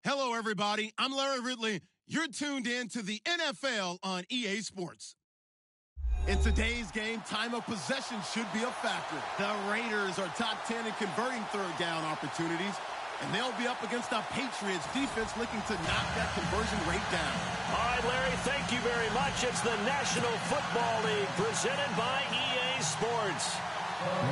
Hello, everybody. I'm Larry Ridley. You're tuned in to the NFL on EA Sports. In today's game, time of possession should be a factor. The Raiders are top 10 in converting third down opportunities, and they'll be up against the Patriots defense looking to knock that conversion rate down. All right, Larry, thank you very much. It's the National Football League presented by EA Sports.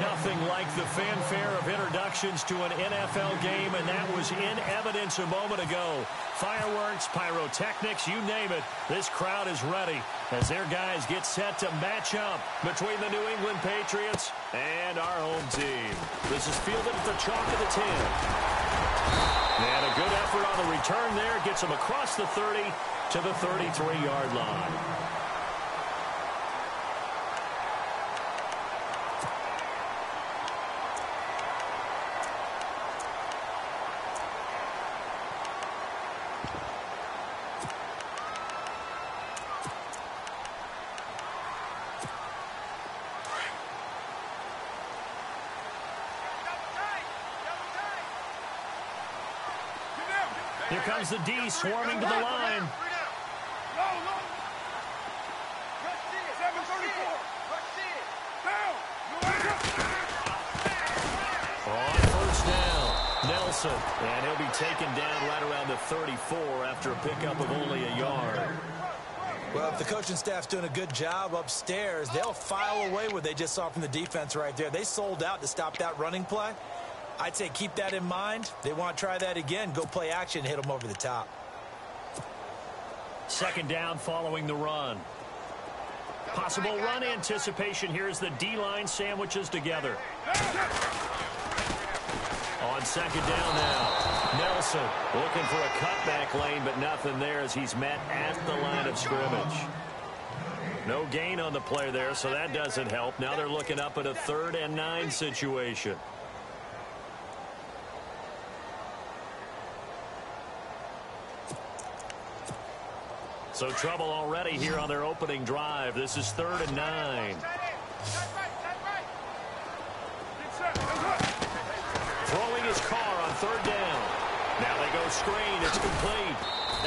Nothing like the fanfare of introductions to an NFL game, and that was in evidence a moment ago. Fireworks, pyrotechnics, you name it. This crowd is ready as their guys get set to match up between the New England Patriots and our home team. This is fielded at the chalk of the 10. And a good effort on the return there gets them across the 30 to the 33-yard line. Here comes the D swarming to the line. On first down, Nelson. And he'll be taken down right around the 34 after a pickup of only a yard. Well, if the coaching staff's doing a good job upstairs, they'll file away what they just saw from the defense right there. They sold out to stop that running play. I'd say keep that in mind. They want to try that again. Go play action, hit them over the top. Second down following the run. Possible run anticipation here as the D-line sandwiches together. On second down now, Nelson looking for a cutback lane, but nothing there as he's met at the line of scrimmage. No gain on the play there, so that doesn't help. Now they're looking up at a 3rd and 9 situation. So trouble already here on their opening drive. This is 3rd and 9. Throwing his car on 3rd down. Now they go screen. It's complete.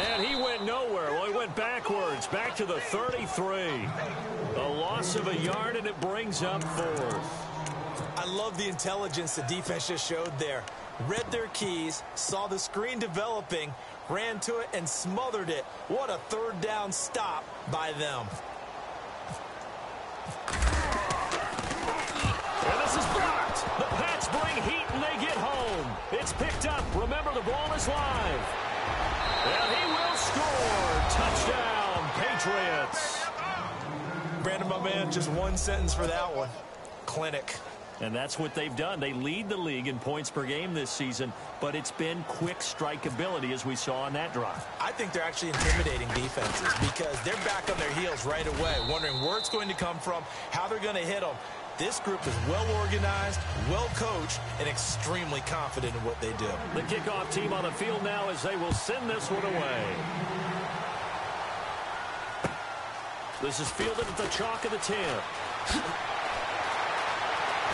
And he went nowhere. Well, he went backwards. Back to the 33. A loss of a yard, and it brings up 4th. I love the intelligence the defense just showed there. Read their keys, saw the screen developing, ran to it and smothered it. What a 3rd down stop by them. And this is blocked. The Pats bring heat and they get home. It's picked up. Remember, the ball is live. And he will score. Touchdown, Patriots. Brandon, my man, just one sentence for that one. Clinic. And that's what they've done. They lead the league in points per game this season, but it's been quick strikeability as we saw on that drive. I think they're actually intimidating defenses because they're back on their heels right away, wondering where it's going to come from, how they're going to hit them. This group is well organized, well coached, and extremely confident in what they do. The kickoff team on the field now as they will send this one away. This is fielded at the chalk of the 10.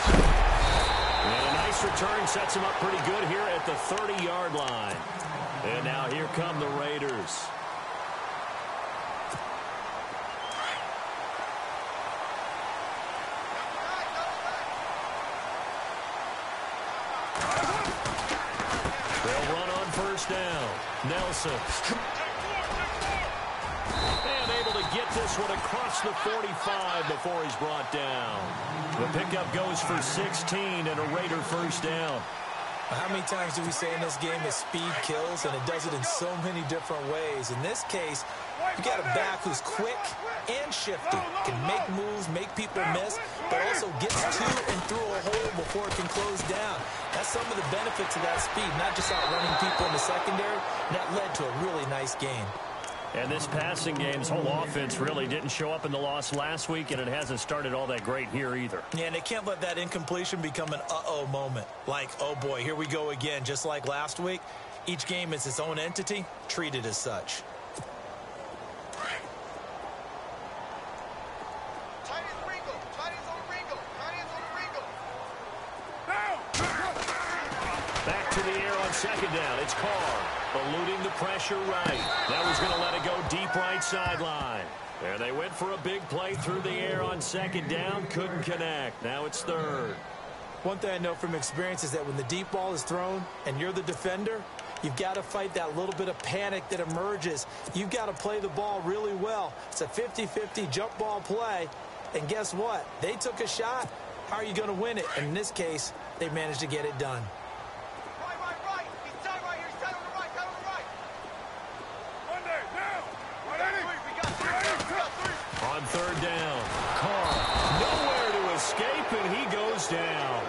And a nice return sets him up pretty good here at the 30-yard line. And now here come the Raiders. They'll run on first down. Nelson. And able to get this one across the 45 before he's brought down. The pickup goes for 16 and a Raider first down. How many times do we say in this game that speed kills, and it does it in so many different ways? In this case, you got a back who's quick and shifty, can make moves, make people miss, but also gets to and through a hole before it can close down. That's some of the benefits of that speed, not just outrunning people in the secondary. That led to a really nice game. And this passing game's whole offense really didn't show up in the loss last week, and it hasn't started all that great here either. Yeah, and they can't let that incompletion become an uh-oh moment. Like, oh boy, here we go again, just like last week. Each game is its own entity, treated as such. Back to the air on second down. It's Carr. eluding the pressure right. That was going to let it go deep right sideline. And they went for a big play through the air on second down. Couldn't connect. Now it's third. One thing I know from experience is that when the deep ball is thrown and you're the defender, you've got to fight that little bit of panic that emerges. You've got to play the ball really well. It's a 50-50 jump ball play. And guess what? They took a shot. How are you going to win it? And in this case, they managed to get it done. Right. He's down right here. He's down on the right. Down on the right. One there. Now. We got three. On third down, Carr nowhere to escape, and he goes down.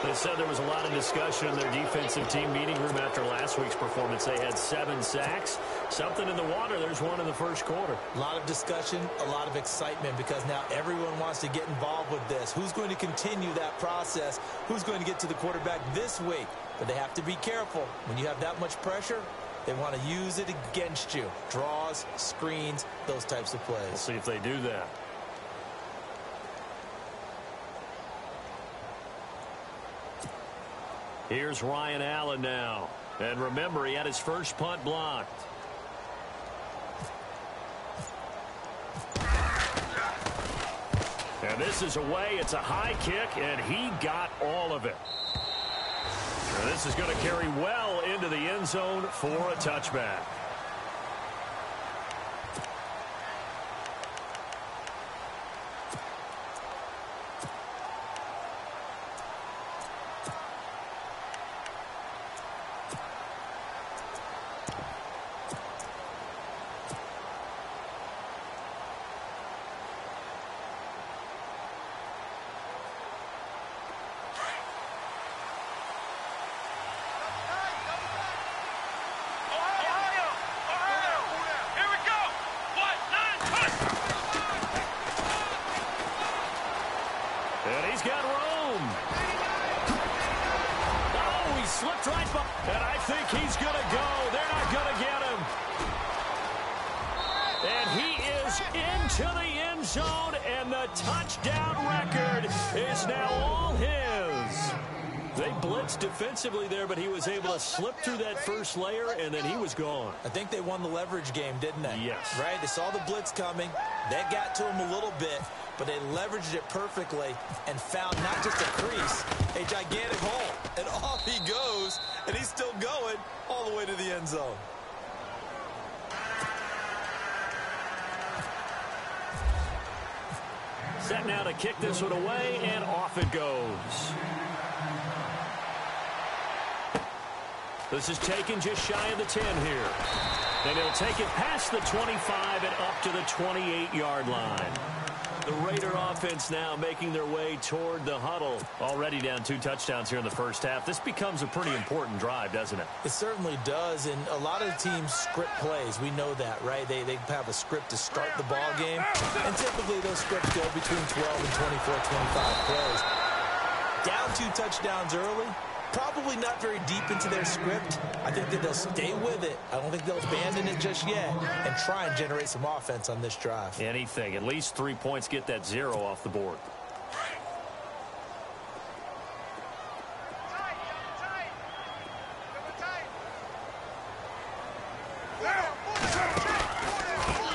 They said there was a lot of discussion in their defensive team meeting room after last week's performance. They had 7 sacks. Something in the water. There's one in the first quarter. A lot of discussion, a lot of excitement, because now everyone wants to get involved with this. Who's going to continue that process? Who's going to get to the quarterback this week? But they have to be careful. When you have that much pressure, they want to use it against you. Draws, screens, those types of plays. We'll see if they do that. Here's Ryan Allen now. And remember, he had his first punt blocked. And this is away. It's a high kick, and he got all of it. And this is going to carry well into the end zone for a touchback. Defensively there, but he was able to slip through that first layer, and then he was gone. I think they won the leverage game, didn't they? Yes. Right? They saw the blitz coming. That got to him a little bit, but they leveraged it perfectly and found not just a crease, a gigantic hole. And off he goes, and he's still going all the way to the end zone. Set now to kick this one away, and off it goes. This is taken just shy of the 10 here. And he'll take it past the 25 and up to the 28-yard line. The Raider offense now making their way toward the huddle. Already down 2 touchdowns here in the first half. This becomes a pretty important drive, doesn't it? It certainly does, and a lot of the teams script plays. We know that, right? They have a script to start the ball game, and typically those scripts go between 12 and 24, 25 plays. Down 2 touchdowns early. Probably not very deep into their script. I think that they'll stay with it. I don't think they'll abandon it just yet and try and generate some offense on this drive. Anything. At least 3 points, get that 0 off the board.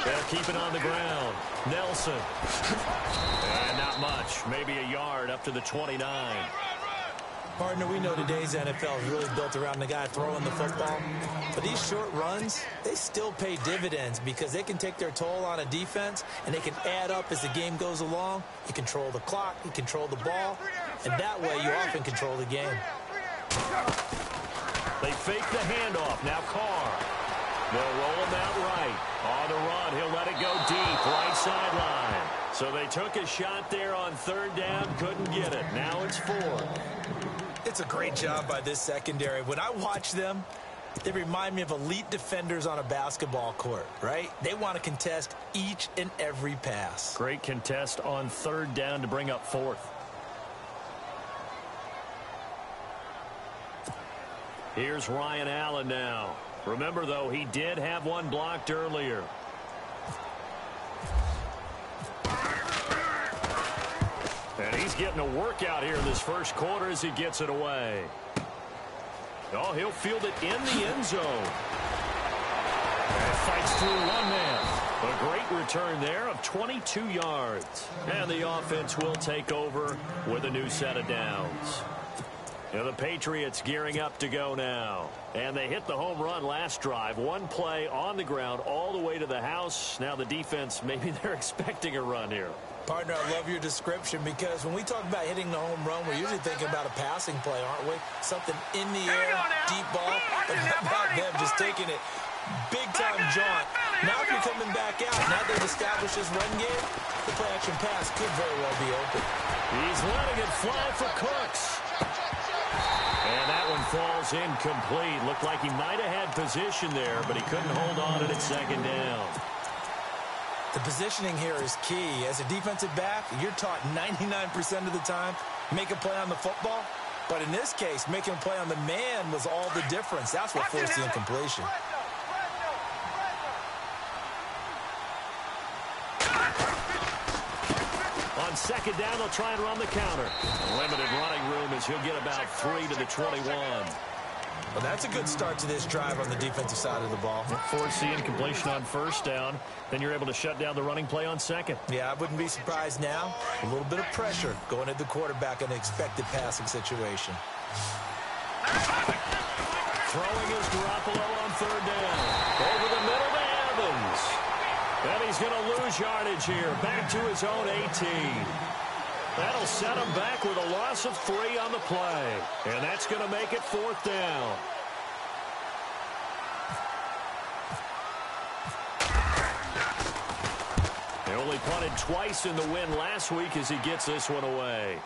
They'll keep it on the ground. Nelson. And not much. Maybe a yard up to the 29. Partner, we know today's NFL is really built around the guy throwing the football. But these short runs, they still pay dividends because they can take their toll on a defense, and they can add up as the game goes along. You control the clock, you control the ball, and that way you often control the game. They fake the handoff. Now Carr. They'll roll him out right. On the run, he'll let it go deep, right sideline. So they took a shot there on third down, couldn't get it. Now it's 4. It's a great job by this secondary. When I watch them, they remind me of elite defenders on a basketball court, right? They want to contest each and every pass. Great contest on third down to bring up 4th. Here's Ryan Allen now. Remember, though, he did have one blocked earlier. And he's getting a workout here in this first quarter as he gets it away. Oh, he'll field it in the end zone. And fights through one man. A great return there of 22 yards. And the offense will take over with a new set of downs. Now the Patriots gearing up to go now. And they hit the home run last drive. One play on the ground all the way to the house. Now the defense, maybe they're expecting a run here. Partner, I love your description because when we talk about hitting the home run, we're usually thinking about a passing play, aren't we? Something in the air, deep ball. But how about them just taking it big-time jaunt? Now if you're coming back out, now they've established this run game, the play-action pass could very well be open. He's letting it fly for Cooks. And that one falls incomplete. Looked like he might have had position there, but he couldn't hold on to it at second down. The positioning here is key. As a defensive back, you're taught 99% of the time, make a play on the football. But in this case, making a play on the man was all the difference. That's what forced the incompletion. On second down, they'll try and run the counter. Limited running room as he'll get about 3 to the 21. Well, that's a good start to this drive on the defensive side of the ball. Force the incompletion on first down. Then you're able to shut down the running play on second. Yeah, I wouldn't be surprised now. A little bit of pressure going at the quarterback in an expected passing situation. Throwing is Garoppolo on third down. Over the middle to Evans. And he's going to lose yardage here. Back to his own 18. That'll set him back with a loss of 3 on the play. And that's going to make it fourth down. He only punted twice in the win last week as he gets this one away.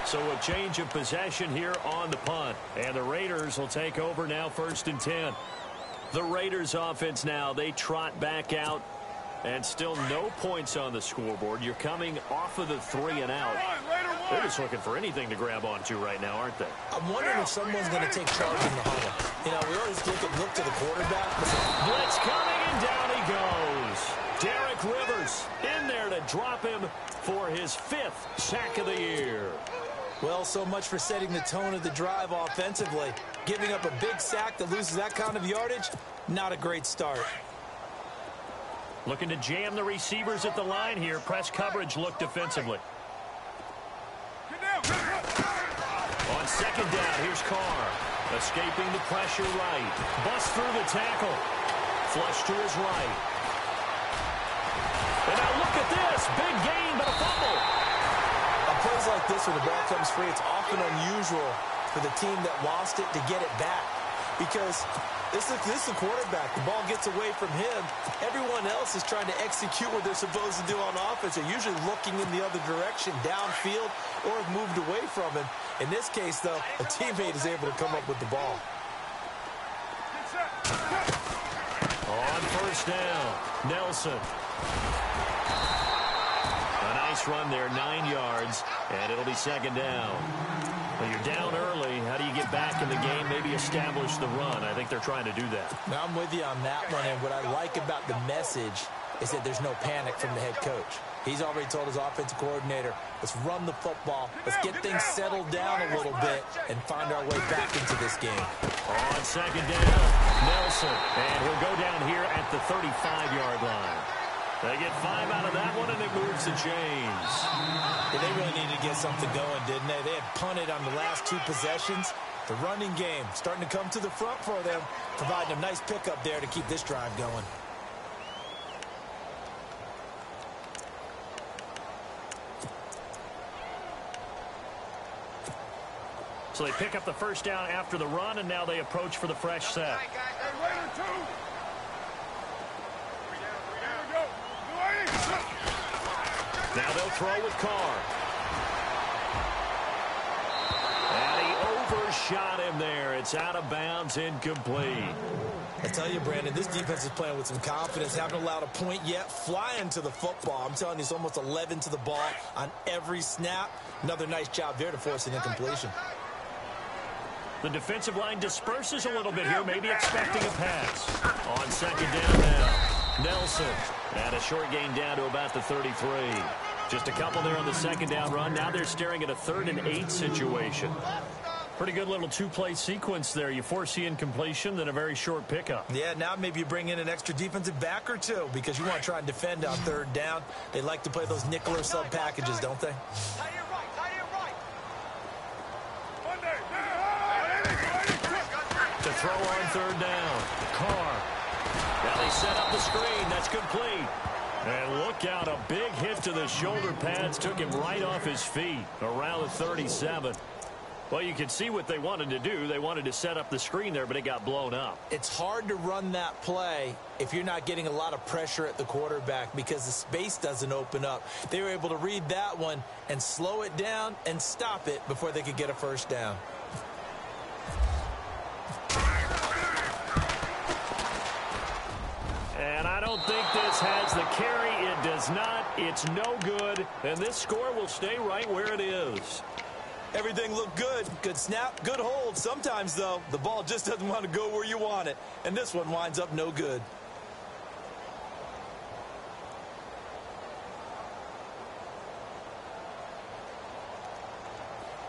So a change of possession here on the punt. And the Raiders will take over now, 1st and 10. The Raiders offense now, they trot back out. And still no points on the scoreboard. You're coming off of the 3 and out. They're just looking for anything to grab onto right now, aren't they? I'm wondering if someone's going to take charge in the huddle. You know, we always look to the quarterback. Blitz coming, and down he goes. Derek Rivers in there to drop him for his 5th sack of the year. Well, so much for setting the tone of the drive offensively. Giving up a big sack that loses that kind of yardage, not a great start. Looking to jam the receivers at the line here. Press coverage look defensively. On second down, here's Carr. Escaping the pressure right. Busts through the tackle. Flush to his right. And now look at this. Big gain, but a fumble. On plays like this where the ball comes free, it's often unusual for the team that lost it to get it back. Because this is the quarterback. The ball gets away from him. Everyone else is trying to execute what they're supposed to do on offense. They're usually looking in the other direction, downfield, or have moved away from him. In this case, though, a teammate is able to come up with the ball. On first down, Nelson. A nice run there, 9 yards, and it'll be second down. Well, you're down early. How do you get back in the game, maybe establish the run? I think they're trying to do that. Now, I'm with you on that one, and what I like about the message is that there's no panic from the head coach. He's already told his offensive coordinator, let's run the football, let's get things settled down a little bit and find our way back into this game. On second down, Nelson, and he'll go down here at the 35-yard line. They get 5 out of that one, and it moves the chains. Yeah, they really needed to get something going, didn't they? They had punted on the last 2 possessions. The running game starting to come to the front for them, providing a nice pickup there to keep this drive going. So they pick up the first down after the run, and now they approach for the fresh set. Now they'll throw with Carr. And he overshot him there. It's out of bounds, incomplete. I tell you, Brandon, this defense is playing with some confidence. Haven't allowed a point yet. Flying to the football. I'm telling you, it's almost 11 to the ball on every snap. Another nice job there to force an incompletion. The defensive line disperses a little bit here, maybe expecting a pass. On second down now, Nelson. And a short gain down to about the 33. Just a couple there on the second down run. Now they're staring at a 3rd and 8 situation. Pretty good little two-play sequence there. You force the incompletion, then a very short pickup. Yeah, now maybe you bring in an extra defensive back or two because you want to try and defend on third down. They like to play those nickel or sub packages, don't they? Tight end right, tight end right. To throw on third down. Carr. Now they set up the screen. That's complete. And look out, a big hit to the shoulder pads. Took him right off his feet around the 37. Well, you can see what they wanted to do. They wanted to set up the screen there, but it got blown up. It's hard to run that play if you're not getting a lot of pressure at the quarterback because the space doesn't open up. They were able to read that one and slow it down and stop it before they could get a first down. And I don't think this has the carry. It does not. It's no good. And this score will stay right where it is. Everything looked good. Good snap, good hold. Sometimes, though, the ball just doesn't want to go where you want it. And this one winds up no good.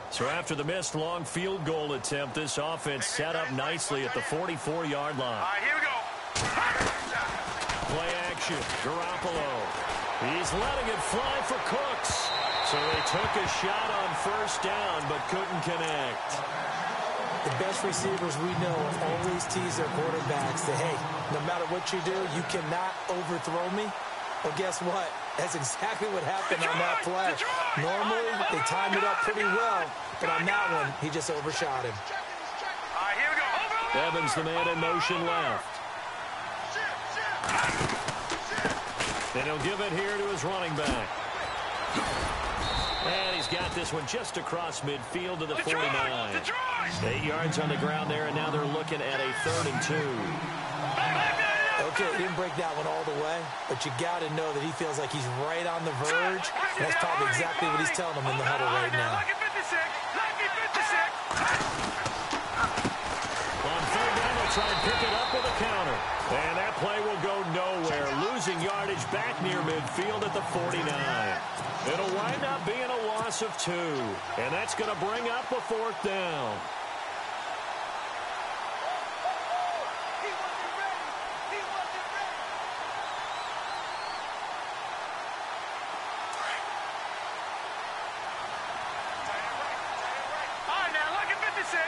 So after the missed long field goal attempt, this offense set up nicely at the 44-yard line. All right, here we go. Play action. Garoppolo. He's letting it fly for Cooks. So they took a shot on first down, but couldn't connect. The best receivers we know always tease their quarterbacks that, hey, no matter what you do, you cannot overthrow me. Well, guess what? That's exactly what happened on that play. Normally, they time it up pretty well, but on that one, he just overshot him. All right, here we go. Evans, the man in motion left. And he'll give it here to his running back. And he's got this one just across midfield to the 49. 8 yards on the ground there, and now they're looking at a 3rd and 2. Okay, he didn't break that one all the way, but you got to know that he feels like he's right on the verge. And that's probably exactly what he's telling them in the huddle right now. On 3rd down, they'll try and pick it up with a counter. And that play will go nowhere, losing yardage back near midfield at the 49. It'll wind up being a loss of 2, and that's going to bring up a 4th down. He wasn't ready. He wasn't ready. All right, now, look at 56.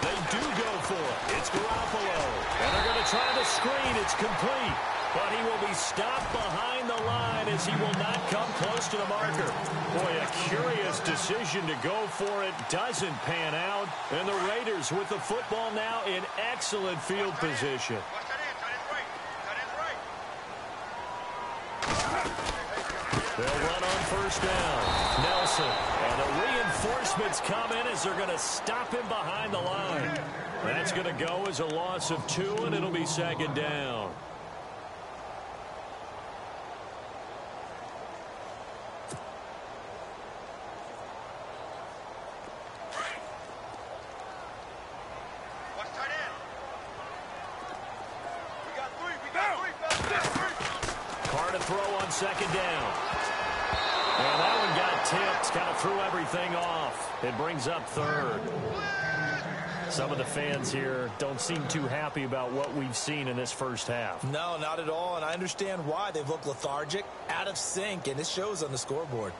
They do go for it. It's Garoppolo. And they're going to try the screen. It's complete. But he will be stopped behind the line as he will not come close to the marker. Boy, a curious decision to go for it. Doesn't pan out. And the Raiders with the football now in excellent field position. Watch that in. Tight end right. Tight end right. They'll run on first down. Nelson. And the reinforcements come in as they're going to stop him behind the line. That's going to go as a loss of 2, and it'll be 2nd down. Watch tight end. We got 3. We got 3. Carr to throw on 2nd down. And that one got tipped. Kind of threw everything off. It brings up 3rd. Some of the fans here don't seem too happy about what we've seen in this first half. No, not at all, and I understand why. They've looked lethargic, out of sync, and it shows on the scoreboard.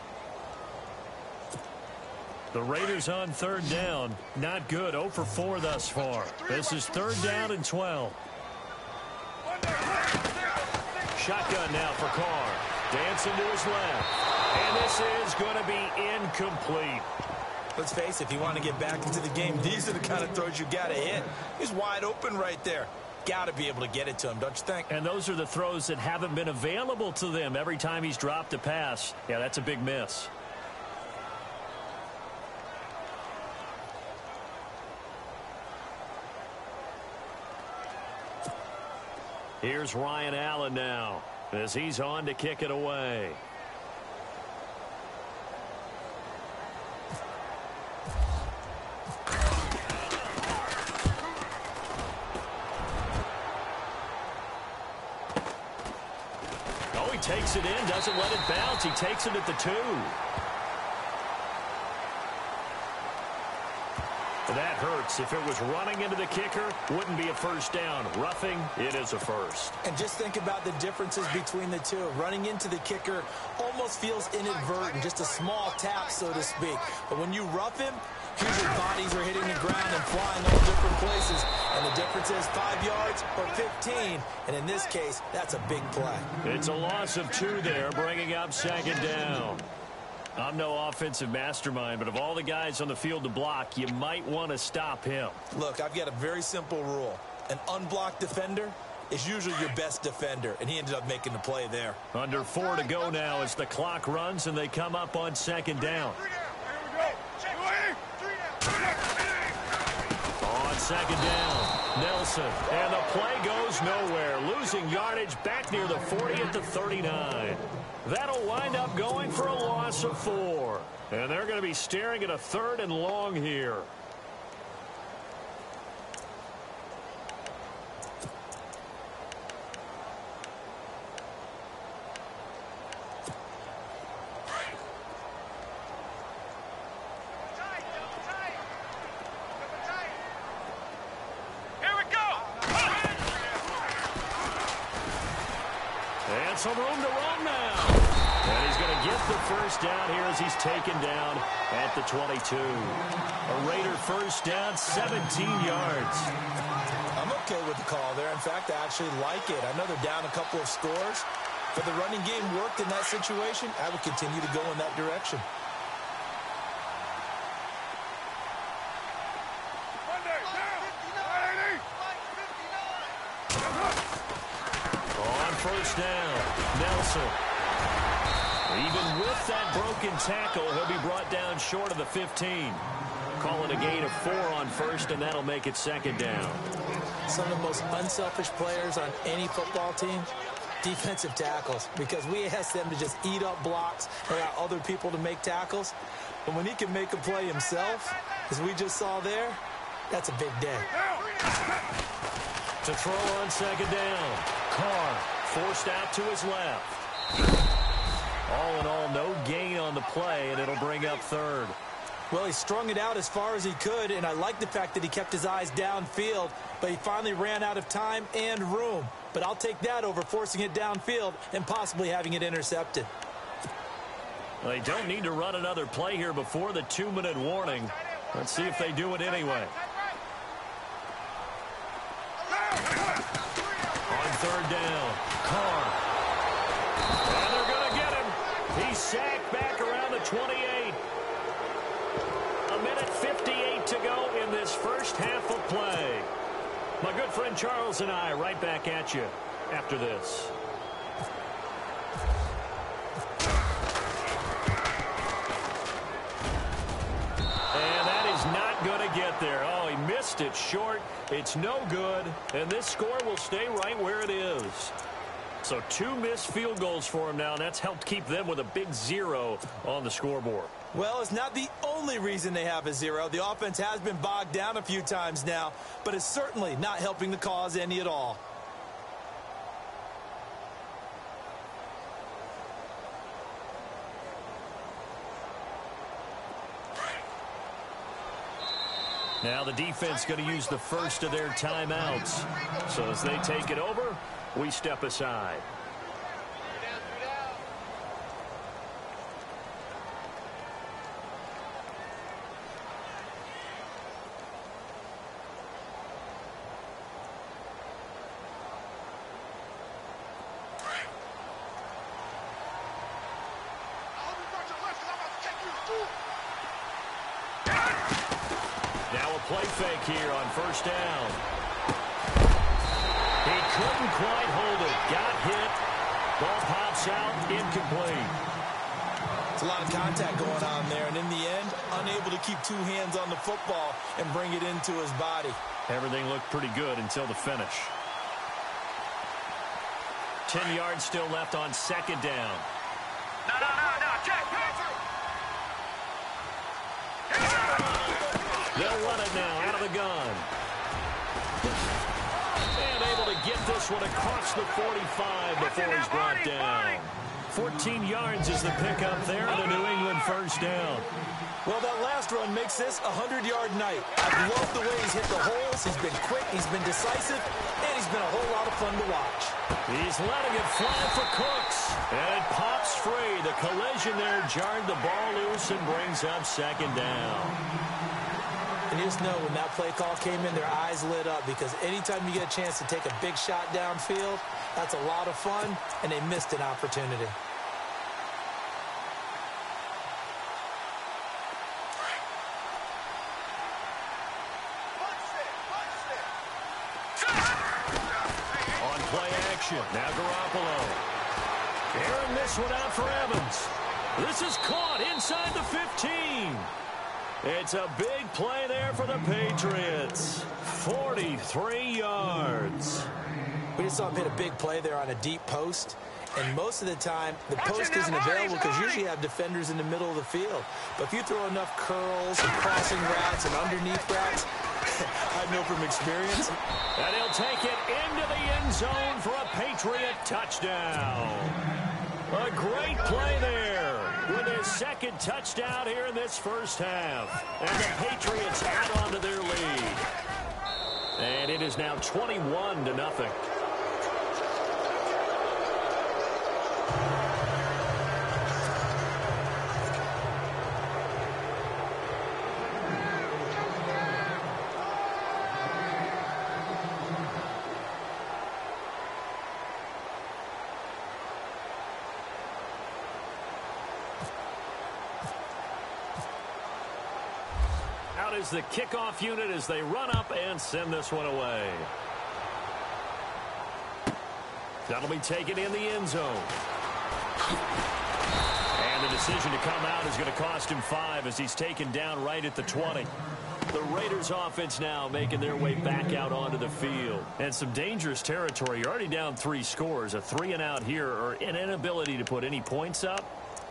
The Raiders on 3rd down. Not good. 0 for 4 thus far. This is 3rd down and 12. Shotgun now for Carr. Dancing to his left. And this is going to be incomplete. Let's face it, if you want to get back into the game, these are the kind of throws you got to hit. He's wide open right there. Got to be able to get it to him, don't you think? And those are the throws that haven't been available to them every time he's dropped a pass. Yeah, that's a big miss. Here's Ryan Allen now as he's on to kick it away. Oh, he takes it in, doesn't let it bounce. He takes it at the 2. That hurts. If it was running into the kicker, wouldn't be a first down. Roughing, it is a first. And just think about the differences between the two. Running into the kicker almost feels inadvertent, just a small tap, so to speak. But when you rough him, usually bodies are hitting the ground and flying all different places. And the difference is 5 yards or 15. And in this case, that's a big play. It's a loss of 2 there, bringing up second down. I'm no offensive mastermind, but of all the guys on the field to block, you might want to stop him. Look, I've got a very simple rule. An unblocked defender is usually your best defender, and he ended up making the play there. Under 4 to go now as the clock runs and they come up on second down. On second down, Nelson, and the play goes nowhere, losing yardage back near the 40 at the 39. That'll wind up going for a loss of 4. And they're going to be staring at a 3rd and long here. And some room to run now. And he's going to get the first down here as he's taken down at the 22. A Raider first down, 17 yards. I'm okay with the call there. In fact, I actually like it. I know they're down a couple of scores, but the running game worked in that situation. I would continue to go in that direction. First down, Nelson. Even with that broken tackle, he'll be brought down short of the 15. Call it a gain of 4 on first, and that'll make it second down. Some of the most unselfish players on any football team, defensive tackles, because we ask them to just eat up blocks and allow other people to make tackles. But when he can make a play himself, as we just saw there, that's a big day. To throw on second down, Carr. Forced out to his left. All in all, no gain on the play, and it'll bring up 3rd. Well, he strung it out as far as he could, and I like the fact that he kept his eyes downfield, but he finally ran out of time and room. But I'll take that over forcing it downfield and possibly having it intercepted. They don't need to run another play here before the 2-minute warning. Let's see if they do it anyway. On 3rd down, Carr. And they're going to get him. He's sacked back around the 28. A minute 58 to go in this first half of play. My good friend Charles and I right back at you after this. And that is not going to get there. Oh, he missed it short. It's no good, and this score will stay right where it is. So 2 missed field goals for him now, and that's helped keep them with a big 0 on the scoreboard. Well, it's not the only reason they have a 0. The offense has been bogged down a few times now, but it's certainly not helping the cause any at all. Now the defense going to use the first of their timeouts. So as they take it over, we step aside. Now a play fake here on first down. He couldn't quite hold it. Got hit. Ball pops out. Incomplete. It's a lot of contact going on there, and in the end, unable to keep 2 hands on the football and bring it into his body. Everything looked pretty good until the finish. 10 yards still left on second down. No, Jack, They'll run it now out of the gun. And able to get this one across the 45 before he's brought down. 14 yards is the pickup there, and a New England first down. Well, that last run makes this a 100-yard night. I've loved the way he's hit the holes. He's been quick, he's been decisive, and he's been a whole lot of fun to watch. He's letting it fly for Cooks, and it pops free. The collision there jarred the ball loose and brings up second down. And you just know when that play call came in, their eyes lit up, because anytime you get a chance to take a big shot downfield, that's a lot of fun, and they missed an opportunity. On play action, now Garoppolo. Airing this one out for Evans. This is caught inside the 15. It's a big play there for the Patriots. 43 yards. We just saw him hit a big play there on a deep post. And most of the time, the post isn't available because usually you have defenders in the middle of the field. But if you throw enough curls and crossing routes and underneath routes, I know from experience. And he'll take it into the end zone for a Patriot touchdown. A great play there with his second touchdown here in this first half. And the Patriots add on to their lead. And it is now 21-0. Out is the kickoff unit as they run up and send this one away. That'll be taken in the end zone. And the decision to come out is going to cost him 5 as he's taken down right at the 20. The Raiders offense now making their way back out onto the field. And some dangerous territory. You're already down 3 scores. A 3-and-out here or an inability to put any points up.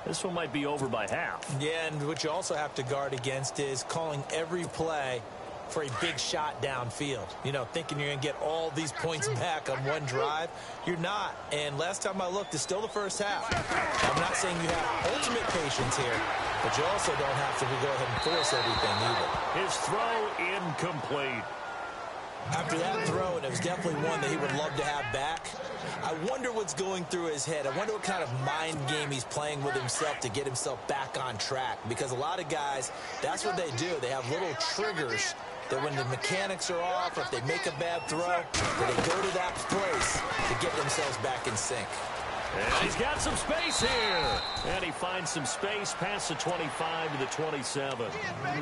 This one might be over by half. Yeah, and what you also have to guard against is calling every play for a big shot downfield. You know, thinking you're going to get all these points back on one drive. You're not. And last time I looked, it's still the first half. I'm not saying you have ultimate patience here, but you also don't have to go ahead and force everything either. His throw incomplete. After that throw, and it was definitely one that he would love to have back, I wonder what's going through his head. I wonder what kind of mind game he's playing with himself to get himself back on track. Because a lot of guys, that's what they do. They have little triggers that when the mechanics are off, or if they make a bad throw, that they go to that place to get themselves back in sync. And he's got some space here. And he finds some space past the 25 to the 27.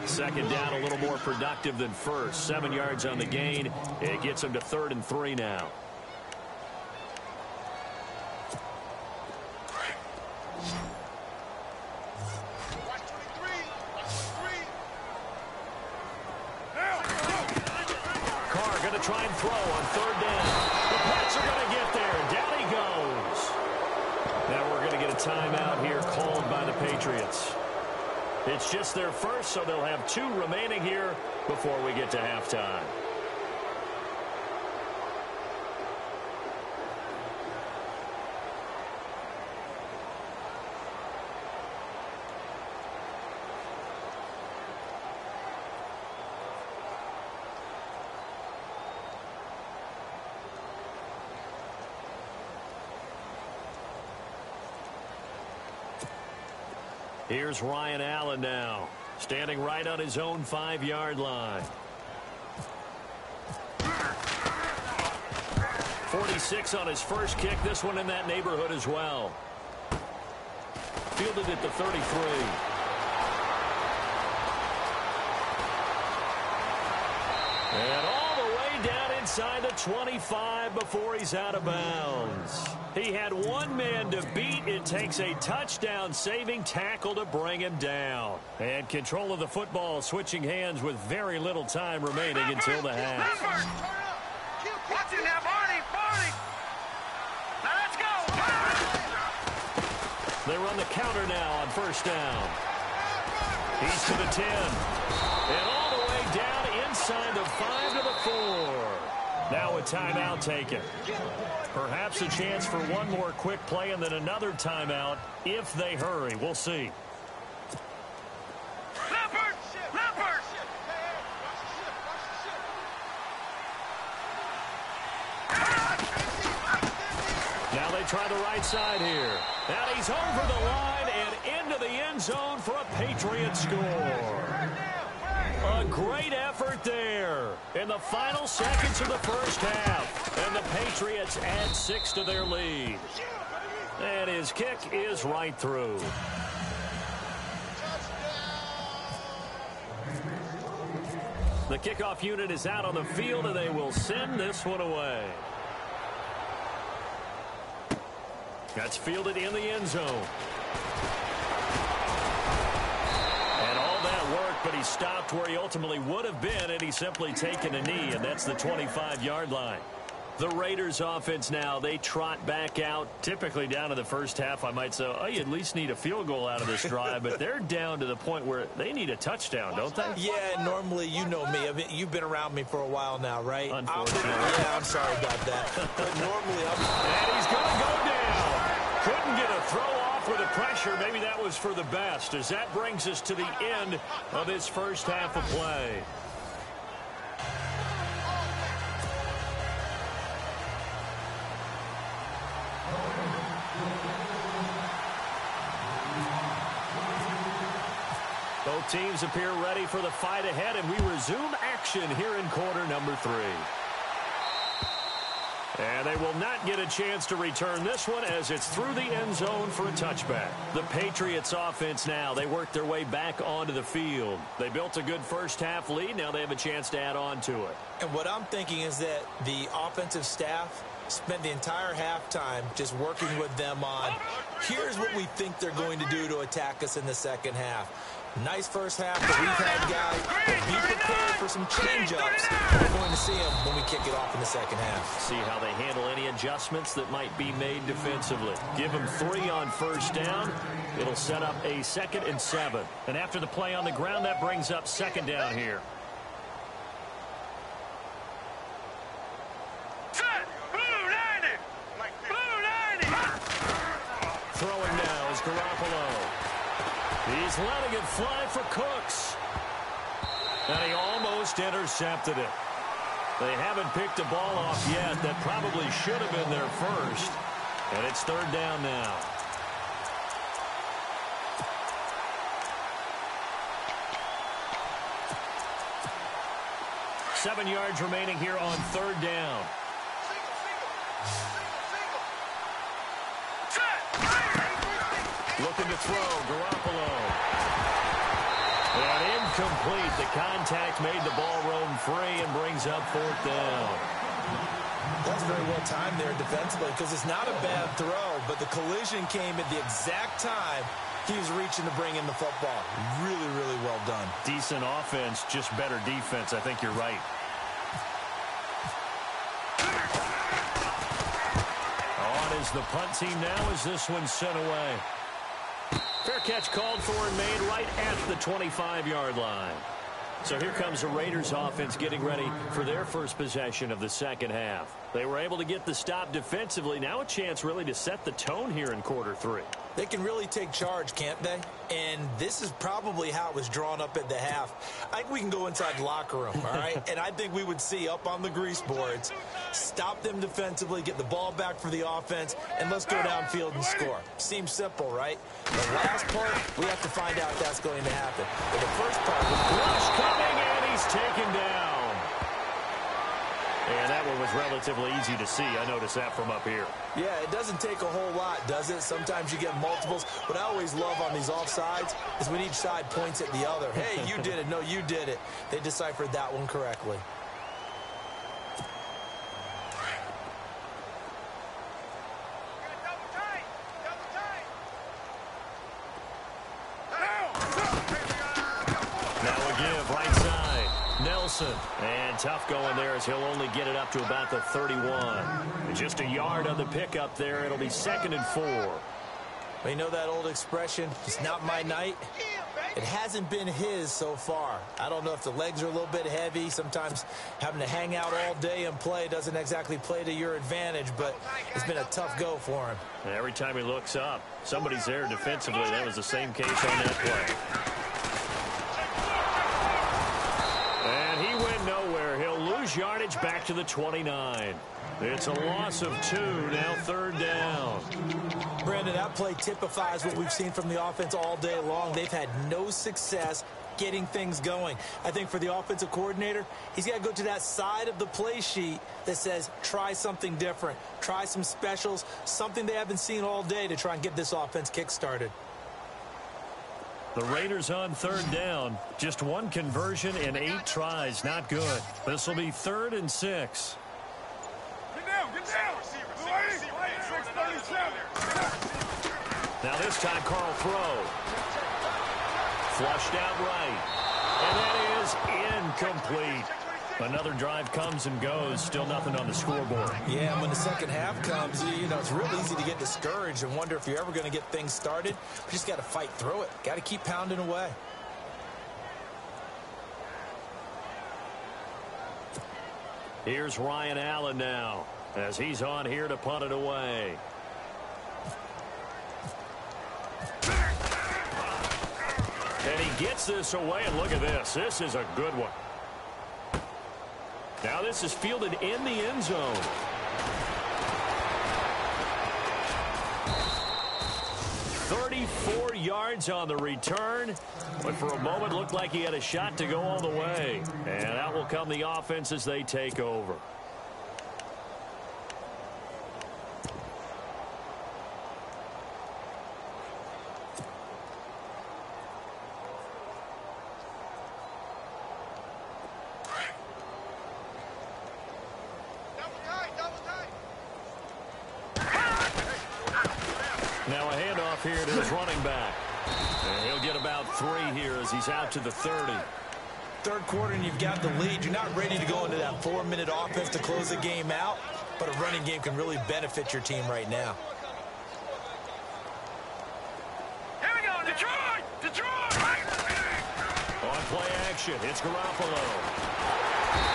Second down, a little more productive than first. 7 yards on the gain. It gets him to 3rd and 3 now. Carr going to try and throw on 3rd down. The Pats are going to get there. Down he goes. Now we're going to get a timeout here called by the Patriots. It's just their first, so they'll have 2 remaining here before we get to halftime. Here's Ryan Allen now, standing right on his own 5-yard line. 46 on his first kick. This one in that neighborhood as well. Fielded at the 33. And all the way down inside the 25 before he's out of bounds. He had one man to beat. It takes a touchdown-saving tackle to bring him down. And control of the football switching hands with very little time remaining until the half. Watch it now, Barney! Barney! Now let's go! They run the counter now on 1st down. He's to the 10. And all the way down inside the 5 to the 4. Now a timeout taken. Perhaps a chance for one more quick play and then another timeout if they hurry. We'll see. Now they try the right side here. And he's over the line and into the end zone for a Patriots score. A great effort there in the final seconds of the first half. And the Patriots add 6 to their lead. And his kick is right through. The kickoff unit is out on the field, and they will send this one away. That's fielded in the end zone. And all that work, but he stopped where he ultimately would have been, and he's simply taken a knee, and that's the 25-yard line. The Raiders offense now, they trot back out, typically down to the first half. I might say, oh, you at least need a field goal out of this drive, but they're down to the point where they need a touchdown, don't they? Yeah, normally, you know me. I mean, you've been around me for a while now, right? Unfortunately. Yeah, I'm sorry about that. But normally, And he's going to go down. Couldn't get a throw off with the pressure. Maybe that was for the best, as that brings us to the end of his first half of play. Both teams appear ready for the fight ahead, and we resume action here in quarter number 3. And they will not get a chance to return this one as it's through the end zone for a touchback. The Patriots offense now, they work their way back onto the field. They built a good first half lead. Now they have a chance to add on to it. And what I'm thinking is that the offensive staff spent the entire halftime just working with them on, here's what we think they're going to do to attack us in the second half. Nice first half that we've had, guys. But be prepared for some change-ups. We're going to see them when we kick it off in the second half. See how they handle any adjustments that might be made defensively. Give them 3 on first down. It'll set up a 2nd and 7. And after the play on the ground, that brings up 2nd down here. Throwing now is Garoppolo. He's letting it fly for Cooks. And he almost intercepted it. They haven't picked a ball off yet. That probably should have been their first. And it's 3rd down now. Seven yards remaining here on 3rd down. Looking to throw, Garoppolo. And incomplete. The contact made the ball roam free and brings up 4th down. That's very well timed there defensively because it's not a bad throw, but the collision came at the exact time he was reaching to bring in the football. Really, really well done. Decent offense, just better defense. I think you're right. On is the punt team now as this one's sent away. Fair catch called for and made right at the 25-yard line. So here comes the Raiders offense getting ready for their first possession of the second half. They were able to get the stop defensively. Now a chance really to set the tone here in quarter 3. They can really take charge, can't they? And this is probably how it was drawn up at the half. I think we can go inside the locker room, all right? And I think we would see up on the grease boards, stop them defensively, get the ball back for the offense, and let's go downfield and score. Seems simple, right? The last part, we have to find out if that's going to happen. But the first part was rush coming, and he's taken down. And that one was relatively easy to see. I noticed that from up here. Yeah, it doesn't take a whole lot, does it? Sometimes you get multiples. What I always love on these offsides is when each side points at the other. Hey, you did it. No, you did it. They deciphered that one correctly. And tough going there as he'll only get it up to about the 31. Just a yard on the pickup there. It'll be 2nd and 4. Well, you know that old expression, it's not my night? It hasn't been his so far. I don't know if the legs are a little bit heavy. Sometimes having to hang out all day and play doesn't exactly play to your advantage, but it's been a tough go for him. And every time he looks up, somebody's there defensively. That was the same case on that play. And he went nowhere. He'll lose yardage back to the 29. It's a loss of 2, now 3rd down. Brandon, that play typifies what we've seen from the offense all day long. They've had no success getting things going. I think for the offensive coordinator, he's got to go to that side of the play sheet that says, try something different. Try some specials, something they haven't seen all day to try and get this offense kick-started. The Raiders on 3rd down. Just 1 conversion in 8 tries. Not good. This will be 3rd and 6. Now this time Carl throw. Flushed out right. And that is incomplete. Another drive comes and goes. Still nothing on the scoreboard. Yeah, and when the second half comes, you know, it's real easy to get discouraged and wonder if you're ever going to get things started. You just got to fight through it. Got to keep pounding away. Here's Ryan Allen now, as he's on here to punt it away. And he gets this away, and look at this. This is a good one. Now this is fielded in the end zone. "34 yards on the return, but for a moment looked like he had a shot to go all the way. And out will come the offense as they take over. Now a handoff here to his running back. And he'll get about 3 here as he's out to the 30. Third quarter and you've got the lead. You're not ready to go into that 4-minute offense to close the game out, but a running game can really benefit your team right now. Here we go, Detroit! Detroit! On play action, it's Garoppolo.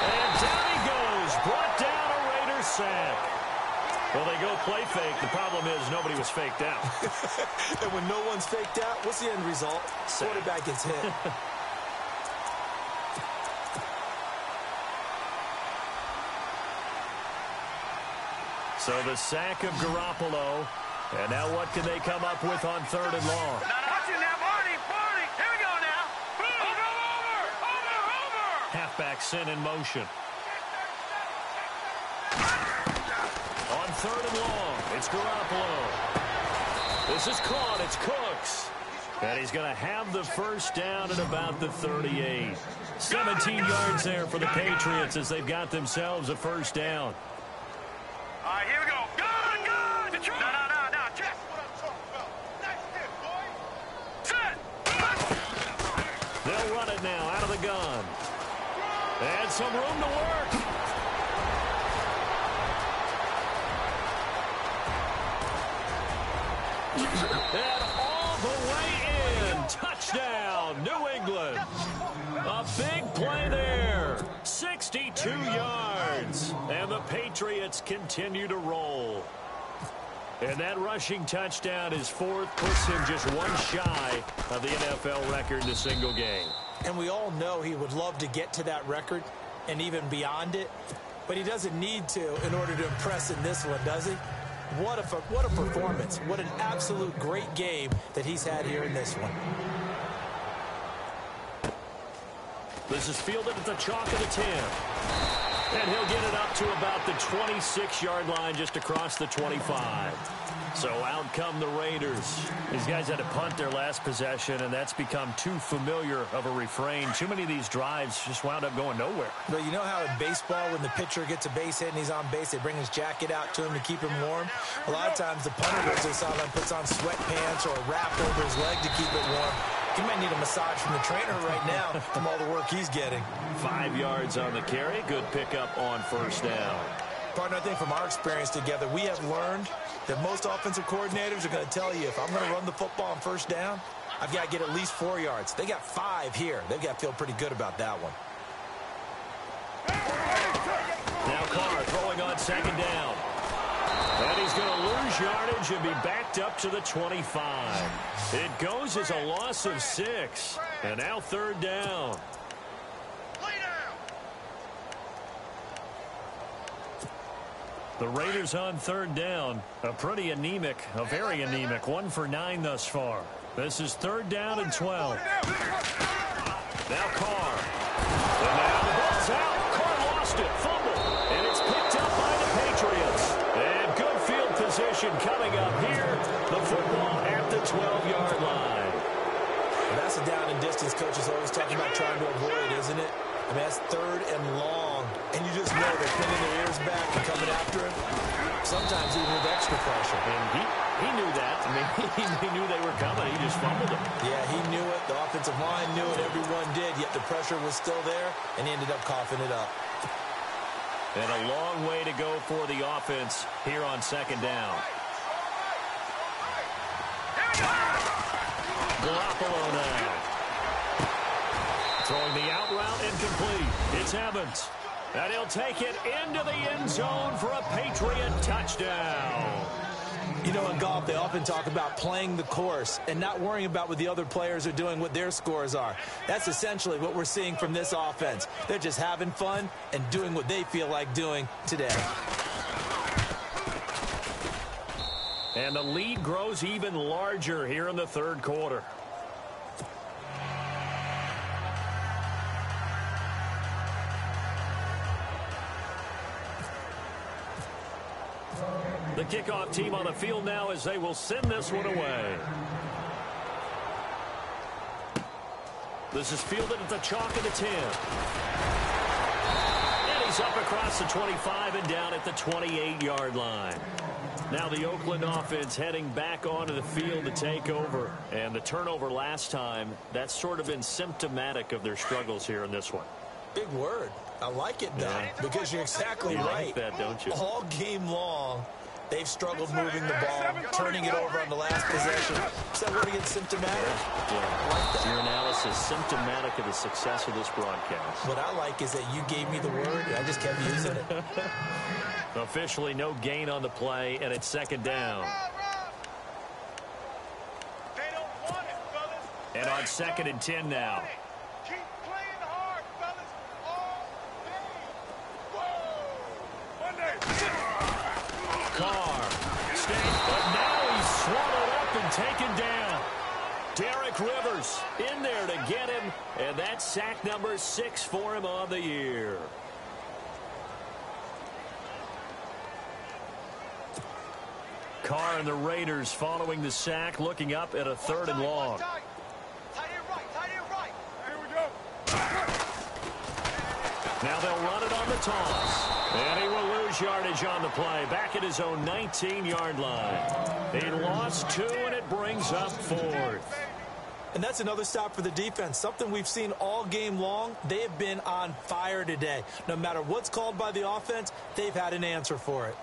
And down he goes. Brought down a Raiders sack. Well, they go play fake. The problem is nobody was faked out. And when no one's faked out, what's the end result? Quarterback gets hit. So the sack of Garoppolo. And now what can they come up with on 3rd and long? Watch it now, Barney! Here we go now! Over! Halfback sent in motion. On 3rd and long, it's Garoppolo. This is caught. It's Cooks. And he's going to have the first down at about the 38. 17 yards there for the Patriots as they've got themselves a first down. All right, here we go. Gun! Detroit! No. Check. What I'm talking about. Nice hit, boy. Set! They'll run it now out of the gun. And some room to work. And all the way in. Touchdown, New England. A big play there. 62 yards. And the Patriots continue to roll. And that rushing touchdown is 4th, puts him just 1 shy of the NFL record in a single game. And we all know he would love to get to that record and even beyond it, but he doesn't need to in order to impress in this one, does he? What a performance. What an absolute great game that he's had here in this one. This is fielded at the chalk of the 10. And he'll get it up to about the 26-yard line, just across the 25. So out come the Raiders. These guys had to punt their last possession, and that's become too familiar of a refrain. Too many of these drives just wound up going nowhere. But you know how in baseball, when the pitcher gets a base hit and he's on base, they bring his jacket out to him to keep him warm? A lot of times the punter goes to the sideline, puts on sweatpants or a wrap over his leg to keep it warm. He might need a massage from the trainer right now from all the work he's getting. 5 yards on the carry. Good pickup on first down. Partner, I think from our experience together, we have learned that most offensive coordinators are going to tell you, if I'm going to run the football on first down, I've got to get at least 4 yards. They got 5 here. They've got to feel pretty good about that one. Now Carr throwing on second down. And he's going to lose yardage and be backed up to the 25. It goes as a loss of 6. And now third down. The Raiders on third down. A very anemic, 1 for 9 thus far. This is third down and 12. Now Carr. And now the ball's out. Carr lost it. Fumble. And it's picked up by the Patriots. And good field position coming up here. The football at the 12-yard line. Well, that's a down and distance coach is always talking about trying to avoid, isn't it? I mean, that's third and long. And you just know they're pinning their ears back and coming after him. Sometimes even with extra pressure. And he knew that. I mean, he knew they were coming. He just fumbled it. Yeah, he knew it. The offensive line knew it. Everyone did. Yet the pressure was still there, and he ended up coughing it up. And a long way to go for the offense here on second down. Garoppolo now. Throwing the out route incomplete. It's Evans. And he'll take it into the end zone for a Patriot touchdown. You know, in golf, they often talk about playing the course and not worrying about what the other players are doing, what their scores are. That's essentially what we're seeing from this offense. They're just having fun and doing what they feel like doing today. And the lead grows even larger here in the third quarter. The kickoff team on the field now as they will send this one away. This is fielded at the chalk of the 10. And he's up across the 25 and down at the 28-yard line. Now the Oakland offense heading back onto the field to take over. And the turnover last time, that's sort of been symptomatic of their struggles here in this one. Big word. I like it, though, because you're exactly you right. Like that, don't you? All game long, they've struggled moving the ball, turning it over on the last possession. Is that word against symptomatic? Yeah. I like that. Your analysis symptomatic of the success of this broadcast. What I like is that you gave me the word, and I just kept using it. Officially no gain on the play, and it's second down. They don't want it, fellas. And on second and 10 now. Keep playing hard, fellas. All day. Whoa! Carr. But now he's swallowed up and taken down. Derek Rivers in there to get him. And that's sack number 6 for him on the year. Carr and the Raiders following the sack, looking up at a third and long. Tight end right. Here we go. Now they'll run it on the toss. And he will lose yardage on the play. Back at his own 19-yard line. He lost 2, and it brings up 4th. And that's another stop for the defense. Something we've seen all game long. They have been on fire today. No matter what's called by the offense, they've had an answer for it.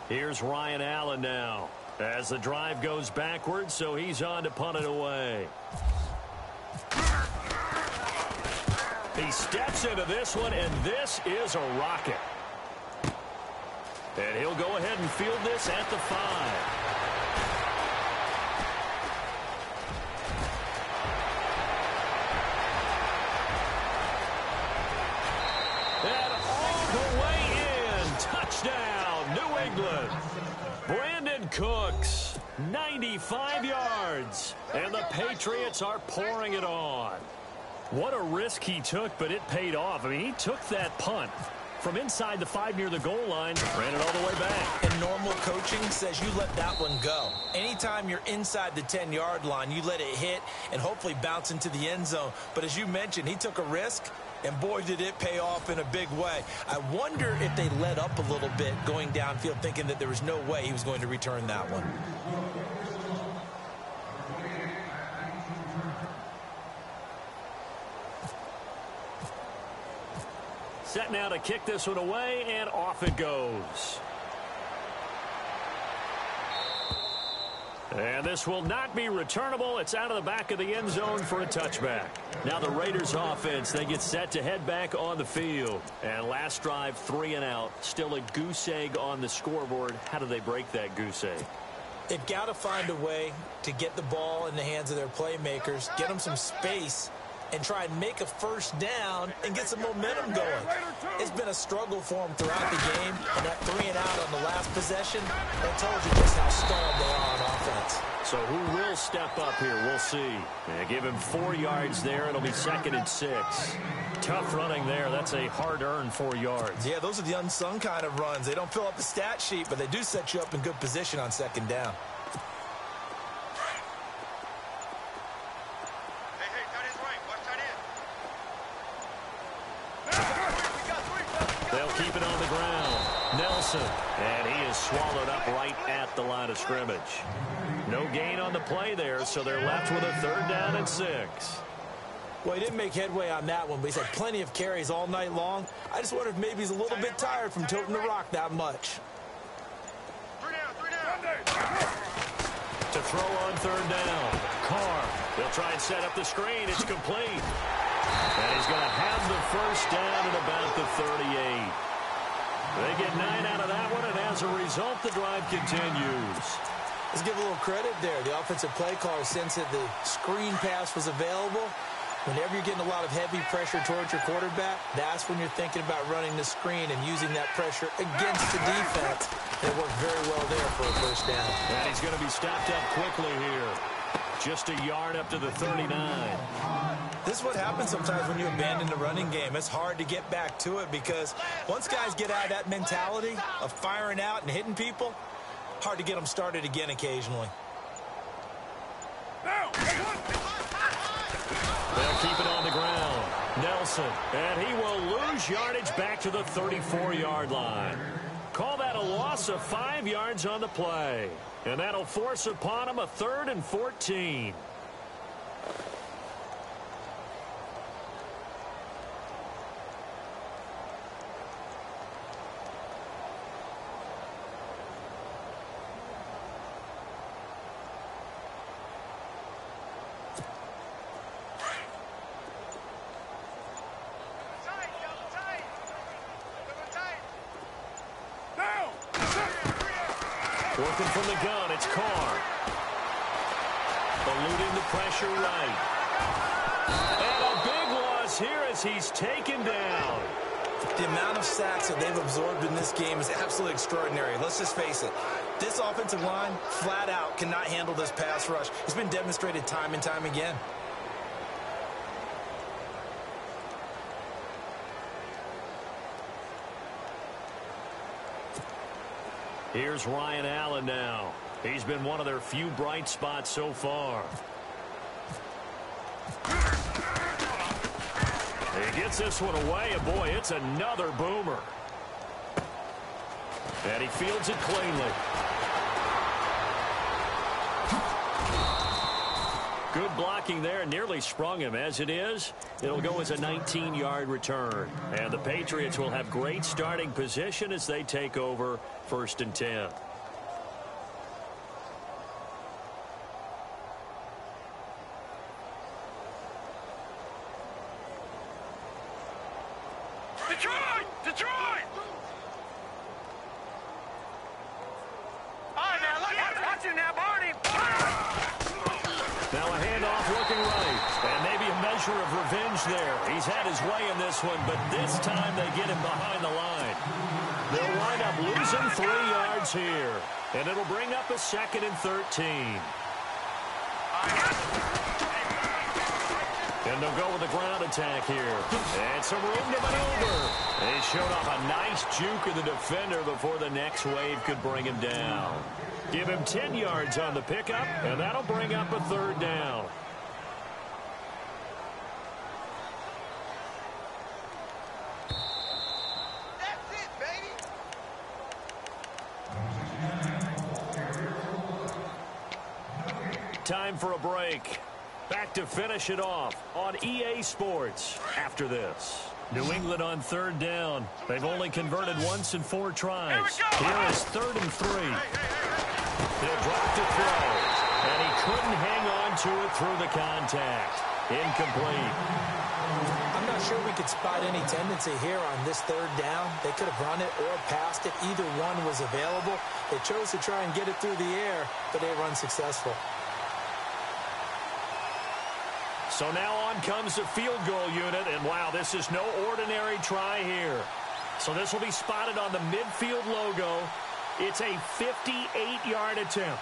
Here's Ryan Allen now as the drive goes backwards, so he's on to punt it away. He steps into this one, and this is a rocket. And he'll go ahead and field this at the 5. And all the way in. Touchdown, New England. Brandon Cooks, 95 yards. And the Patriots are pouring it on. What a risk he took, but it paid off. I mean, he took that punt from inside the 5 near the goal line, ran it all the way back. And normal coaching says you let that one go. Anytime you're inside the 10-yard line, you let it hit and hopefully bounce into the end zone. But as you mentioned, he took a risk, and boy, did it pay off in a big way. I wonder if they let up a little bit going downfield, thinking that there was no way he was going to return that one. Set now to kick this one away, and off it goes. And this will not be returnable. It's out of the back of the end zone for a touchback. Now the Raiders offense, they get set to head back on the field. And last drive, 3 and out. Still a goose egg on the scoreboard. How do they break that goose egg? They've got to find a way to get the ball in the hands of their playmakers, get them some space, and try and make a first down and get some momentum going. It's been a struggle for them throughout the game, and that 3 and out on the last possession, that tells you just how stalled they are on offense. So who will step up here? We'll see. Yeah, give him 4 yards there. It'll be 2nd and 6. Tough running there. That's a hard-earned 4 yards. Yeah, those are the unsung kind of runs. They don't fill up the stat sheet, but they do set you up in good position on 2nd down. Keep it on the ground. Nelson. And he is swallowed up right at the line of scrimmage. No gain on the play there, so they're left with a 3rd down and 6. Well, he didn't make headway on that one, but he's had plenty of carries all night long. I just wonder if maybe he's a little bit tired from toting the rock that much. 3 down. To throw on 3rd down. Carr. They'll try and set up the screen. It's complete. And he's going to have the first down at about the 38. They get 9 out of that one, and as a result, the drive continues. Let's give a little credit there. The offensive play caller sensed that the screen pass was available. Whenever you're getting a lot of heavy pressure towards your quarterback, that's when you're thinking about running the screen and using that pressure against the defense. It worked very well there for a first down. And he's going to be stopped up quickly here. Just a yard up to the 39. This is what happens sometimes when you abandon the running game. It's hard to get back to it because once guys get out of that mentality of firing out and hitting people, hard to get them started again occasionally. They'll keep it on the ground. Nelson, and he will lose yardage back to the 34-yard line. Call that a loss of 5 yards on the play. And that'll force upon him a 3rd and 14. Working from the gun, it's Carr. Eluding the pressure right. And a big loss here as he's taken down. The amount of sacks that they've absorbed in this game is absolutely extraordinary. Let's just face it. This offensive line, flat out, cannot handle this pass rush. It's been demonstrated time and time again. Here's Ryan Allen now. He's been one of their few bright spots so far. He gets this one away, and boy, it's another boomer. And he fields it cleanly. Good blocking there, nearly sprung him. As it is, it'll go as a 19-yard return. And the Patriots will have great starting position as they take over 1st and 10. Detroit! Detroit! All right, now, look, watch it now, Barney. Now a handoff looking right. And maybe a measure of revenge there. He's had his way in this one, but this time they get him behind the line. They'll wind up losing 3 yards here. And it'll bring up a 2nd and 13. And they'll go with the ground attack here. And some room to maneuver. They showed off a nice juke of the defender before the next wave could bring him down. Give him 10 yards on the pickup, and that'll bring up a 3rd down. That's it, baby. Time for a break. Back to finish it off on EA Sports after this. New England on third down. They've only converted once in 4 tries. Here is 3rd and 3. He'll drop to throw. And he couldn't hang on to it through the contact. Incomplete. I'm not sure we could spot any tendency here on this 3rd down. They could have run it or passed it. Either one was available. They chose to try and get it through the air, but they were unsuccessful. So now on comes the field goal unit, and wow, this is no ordinary try here. So this will be spotted on the midfield logo. It's a 58-yard attempt.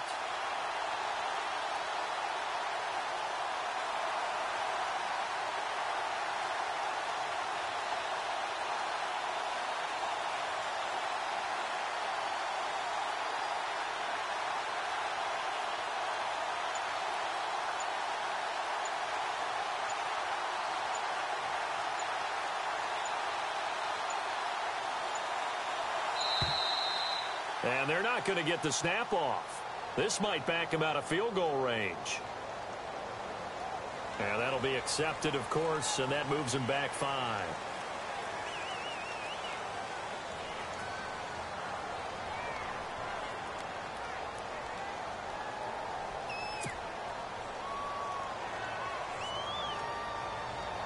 And they're not going to get the snap off. This might back him out of field goal range. And that'll be accepted, of course, and that moves him back 5.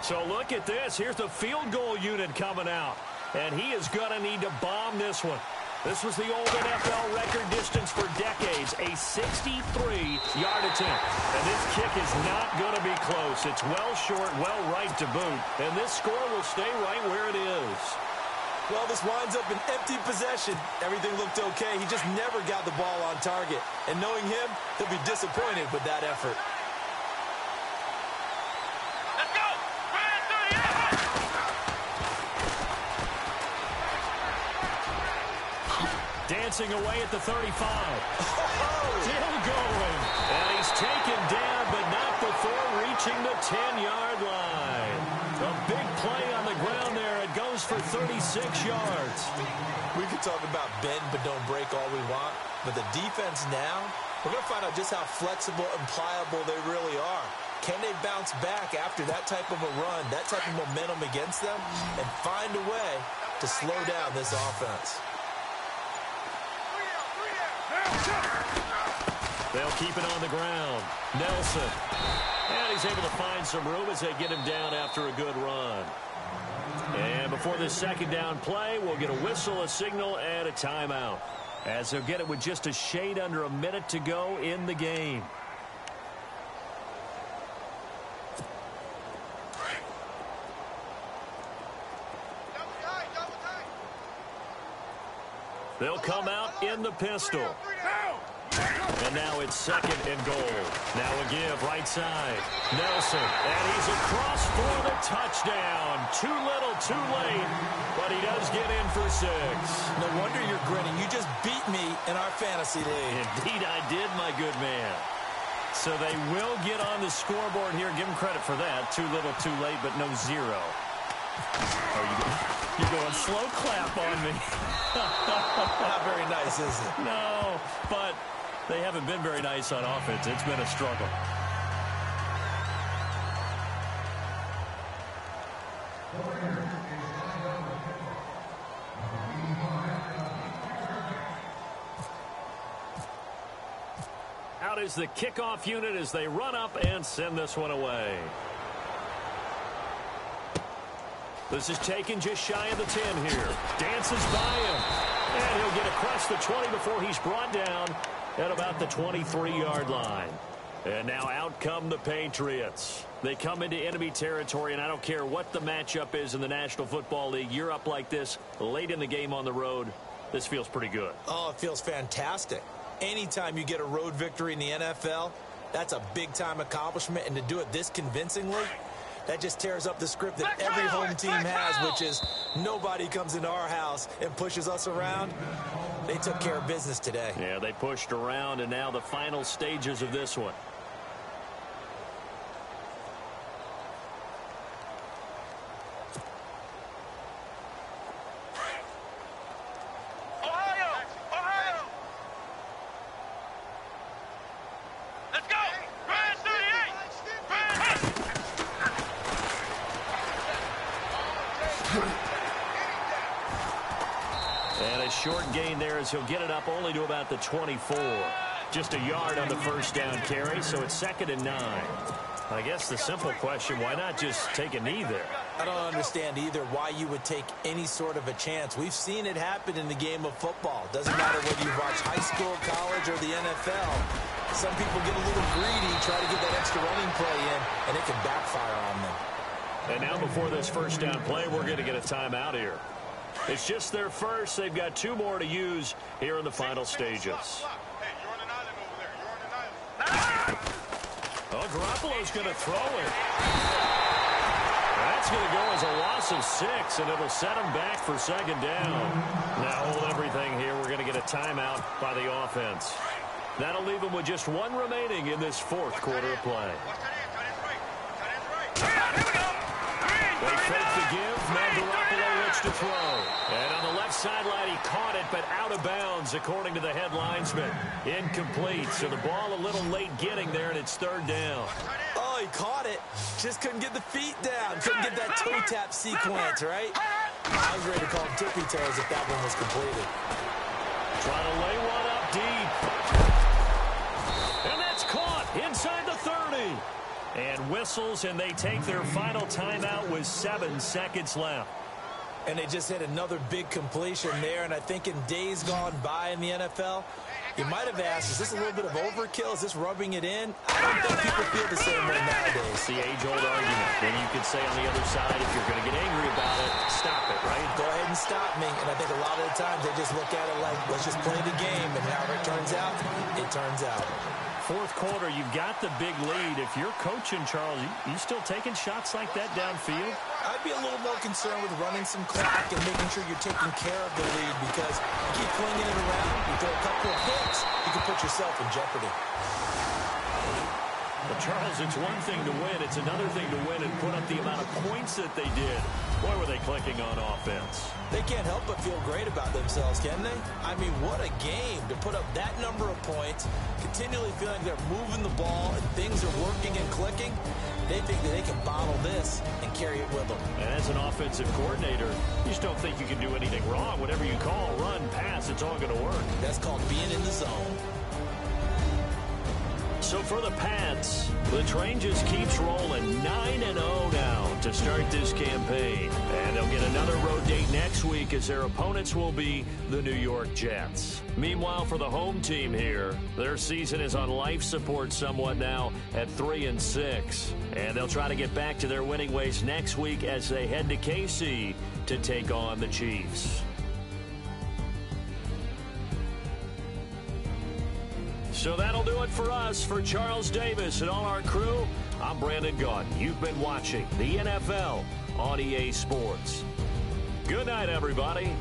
So look at this. Here's the field goal unit coming out. And he is going to need to bomb this one. This was the old NFL record distance for decades, a 63-yard attempt. And this kick is not going to be close. It's well short, well right to boot. And this score will stay right where it is. Well, this winds up an empty possession. Everything looked okay. He just never got the ball on target. And knowing him, he'll be disappointed with that effort. Dancing away at the 35. Still going. And he's taken down, but not before reaching the 10-yard line. A big play on the ground there. It goes for 36 yards. We could talk about bend but don't break all we want. But the defense now, we're going to find out just how flexible and pliable they really are. Can they bounce back after that type of a run, that type of momentum against them, and find a way to slow down this offense? They'll keep it on the ground. Nelson. And he's able to find some room as they get him down after a good run. And before this second down play, we'll get a whistle, a signal, and a timeout. As they'll get it with just a shade under a minute to go in the game. They'll come out in the pistol. And now it's 2nd and goal. Now a give right side. Nelson. And he's across for the touchdown. Too little, too late. But he does get in for 6. No wonder you're grinning. You just beat me in our fantasy league. Indeed I did, my good man. So they will get on the scoreboard here. Give him credit for that. Too little, too late, but no 0. You're going slow clap on me. Not very nice, is it? No, but they haven't been very nice on offense. It's been a struggle. Out is the kickoff unit as they run up and send this one away. This is taken just shy of the 10 here. Dances by him. And he'll get across the 20 before he's brought down at about the 23-yard line. And now out come the Patriots. They come into enemy territory, and I don't care what the matchup is in the National Football League. You're up like this late in the game on the road. This feels pretty good. Oh, it feels fantastic. Anytime you get a road victory in the NFL, that's a big-time accomplishment. And to do it this convincingly, that just tears up the script that every home team has, which is nobody comes into our house and pushes us around. They took care of business today. Yeah, they pushed around, and now the final stages of this one. gain there as he'll get it up only to about the 24. Just a yard on the first down carry, so it's 2nd and 9. I guess the simple question, why not just take a knee there? I don't understand either why you would take any sort of a chance. We've seen it happen in the game of football. Doesn't matter whether you watch high school, college, or the NFL. Some people get a little greedy, try to get that extra running play in, and it can backfire on them. And now before this first down play, we're going to get a timeout here. It's just their first. They've got 2 more to use here in the final stages. Oh, Garoppolo's going to throw it. That's going to go as a loss of 6, and it'll set him back for 2nd down. Now hold everything here. We're going to get a timeout by the offense. That'll leave them with just 1 remaining in this 4th quarter of play. They fake the give. Now Garoppolo looks to throw. And on the left sideline, he caught it, but out of bounds, according to the head linesman. Incomplete. So the ball a little late getting there, and it's 3rd down. Oh, he caught it. Just couldn't get the feet down. Couldn't get that toe tap sequence, right? I was ready to call him tippy toes if that one was completed. Trying to lay one up deep. And that's caught inside the 30. And whistles, and they take their final timeout with 7 seconds left. And they just hit another big completion there. And I think in days gone by in the NFL, you might have asked, is this a little bit of overkill? Is this rubbing it in? I don't think people feel the same way nowadays. It's the age-old argument. Then you could say on the other side, if you're going to get angry about it, stop it, right? Go ahead and stop me. And I think a lot of the times they just look at it like, let's just play the game. And however it turns out, it turns out. 4th quarter, you've got the big lead. If you're coaching, Charles, you still taking shots like that downfield? I'd be a little more concerned with running some clock and making sure you're taking care of the lead, because you keep flinging it around, you throw a couple of hits, you can put yourself in jeopardy. But Charles, it's one thing to win. It's another thing to win and put up the amount of points that they did. Boy, were they clicking on offense. They can't help but feel great about themselves, can they? I mean, what a game to put up that number of points, continually feeling they're moving the ball and things are working and clicking. They think that they can bottle this and carry it with them. And as an offensive coordinator, you just don't think you can do anything wrong. Whatever you call, run, pass, it's all going to work. That's called being in the zone. So for the Pats, the train just keeps rolling 9-0 now to start this campaign. And they'll get another road date next week as their opponents will be the New York Jets. Meanwhile, for the home team here, their season is on life support somewhat now at 3-6. And they'll try to get back to their winning ways next week as they head to KC to take on the Chiefs. So that'll do it for us. For Charles Davis and all our crew, I'm Brandon Gaudin. You've been watching the NFL on EA Sports. Good night, everybody.